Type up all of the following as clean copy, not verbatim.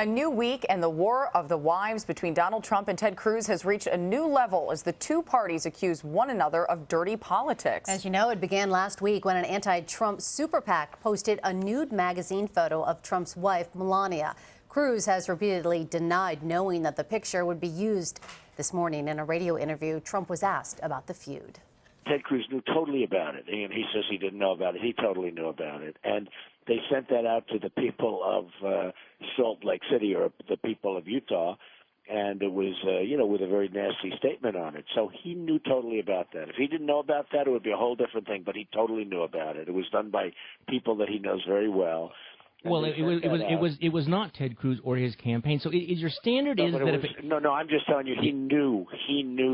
A new week and the war of the wives between Donald Trump and Ted Cruz has reached a new level as the two parties accuse one another of dirty politics. As you know, it began last week when an anti-Trump super PAC posted a nude magazine photo of Trump's wife, Melania. Cruz has repeatedly denied knowing that the picture would be used. This morning in a radio interview, Trump was asked about the feud. Ted Cruz knew totally about it, and he says he didn't know about it. He totally knew about it. And they sent that out to the people of Salt Lake City, or the people of Utah, and it was, with a very nasty statement on it. So he knew totally about that. If he didn't know about that, it would be a whole different thing, but he totally knew about it. It was done by people that he knows very well. Well, it was not Ted Cruz or his campaign. So is your standard no, is that if it, no, I'm just telling you, he knew.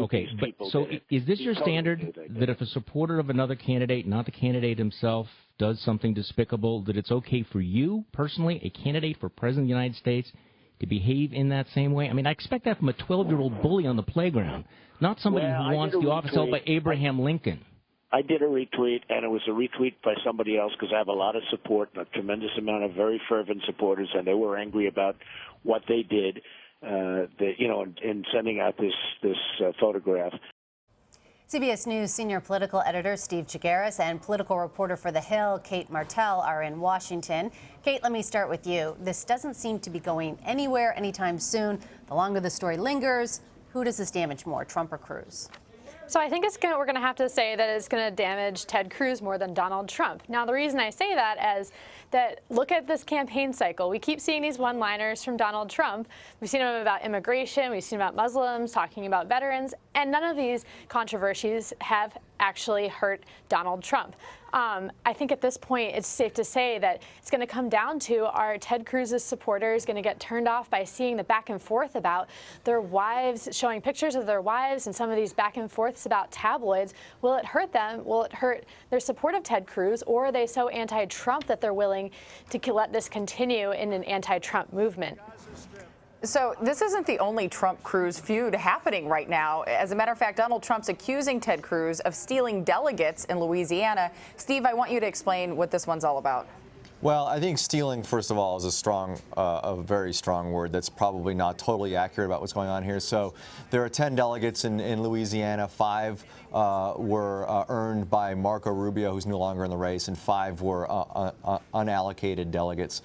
Okay, these but people so did. is this He your totally standard that if a supporter of another candidate, not the candidate himself, does something despicable, that it's okay for you personally, a candidate for president of the United States, to behave in that same way? I mean, I expect that from a 12-year-old bully on the playground, not somebody who wants the office held by Abraham Lincoln. I did a retweet, and it was a retweet by somebody else because I have a lot of support, a tremendous amount of very fervent supporters, and they were angry about what they did, in sending out this photograph. CBS News senior political editor Steve Chaggaris and political reporter for The Hill, Cate Martel, are in Washington. Cate, let me start with you. This doesn't seem to be going anywhere anytime soon. The longer the story lingers, who does this damage more, Trump or Cruz? So I think we're going to have to say that it's going to damage Ted Cruz more than Donald Trump. Now, the reason I say that is that look at this campaign cycle. We keep seeing these one-liners from Donald Trump. We've seen them about immigration. We've seen about Muslims, talking about veterans. And none of these controversies have actually hurt Donald Trump. I think at this point, it's safe to say that it's going to come down to, are Ted Cruz's supporters going to get turned off by seeing the back and forth about their wives, showing pictures of their wives and some of these back and forths about tabloids? Will it hurt them? Will it hurt their support of Ted Cruz? Or are they so anti-Trump that they're willing to let this continue in an anti-Trump movement? So this isn't the only Trump-Cruz feud happening right now. As a matter of fact, Donald Trump's accusing Ted Cruz of stealing delegates in Louisiana. Steve, I want you to explain what this one's all about. Well, I think stealing, first of all, is a very strong word that's probably not totally accurate about what's going on here. So there are 10 delegates in Louisiana. 5 were earned by Marco Rubio, who's no longer in the race, and 5 were unallocated delegates.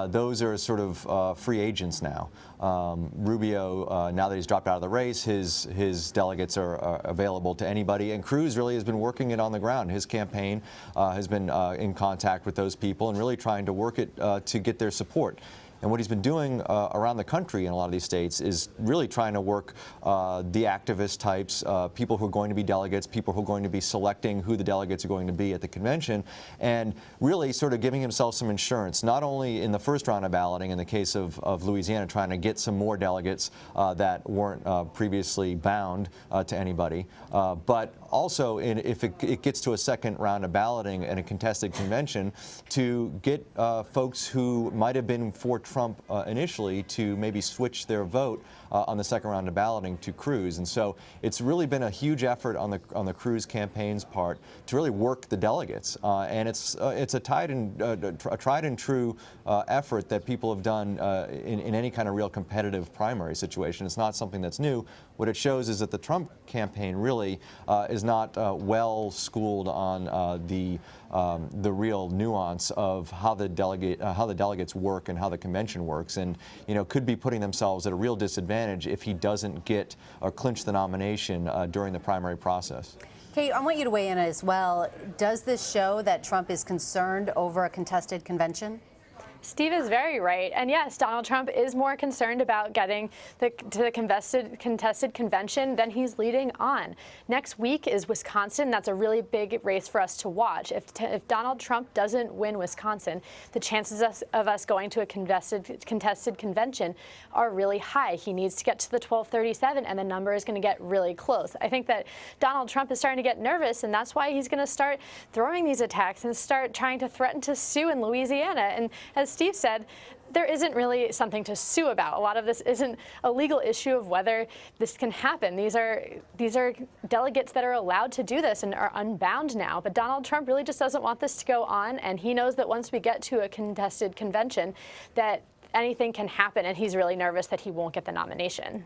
Those are sort of free agents now. Rubio, now that he's dropped out of the race, his delegates are available to anybody. And Cruz really has been working it on the ground. His campaign has been in contact with those people and really trying to work it to get their support. And what he's been doing around the country in a lot of these states is really trying to work the activist types, people who are going to be delegates, people who are going to be selecting who the delegates are going to be at the convention, and really sort of giving himself some insurance, not only in the first round of balloting, in the case of Louisiana, trying to get some more delegates that weren't previously bound to anybody, but also if it gets to a second round of balloting in a contested convention, to get folks who might have been for Trump initially to maybe switch their vote on the second round of balloting to Cruz. And so it's really been a huge effort on the Cruz campaign's part to really work the delegates. And it's a tried and true effort that people have done in any kind of real competitive primary situation. It's not something that's new. What it shows is that the Trump campaign really is not well schooled on the real nuance of how the delegates work and how the convention works, and could be putting themselves at a real disadvantage if he doesn't get or clinch the nomination during the primary process. Cate, I want you to weigh in as well. Does this show that Trump is concerned over a contested convention? Steve is very right. And yes, Donald Trump is more concerned about getting to the contested convention than he's leading on. Next week is Wisconsin. That's a really big race for us to watch. If Donald Trump doesn't win Wisconsin, the chances of us going to a contested convention are really high. He needs to get to the 1237, and the number is going to get really close. I think that Donald Trump is starting to get nervous, and that's why he's going to start throwing these attacks and start trying to threaten to sue in Louisiana. And as Steve said, there isn't really something to sue about. A lot of this isn't a legal issue of whether this can happen. These are delegates that are allowed to do this and are unbound now. But Donald Trump really just doesn't want this to go on, and he knows that once we get to a contested convention, that anything can happen, and he's really nervous that he won't get the nomination.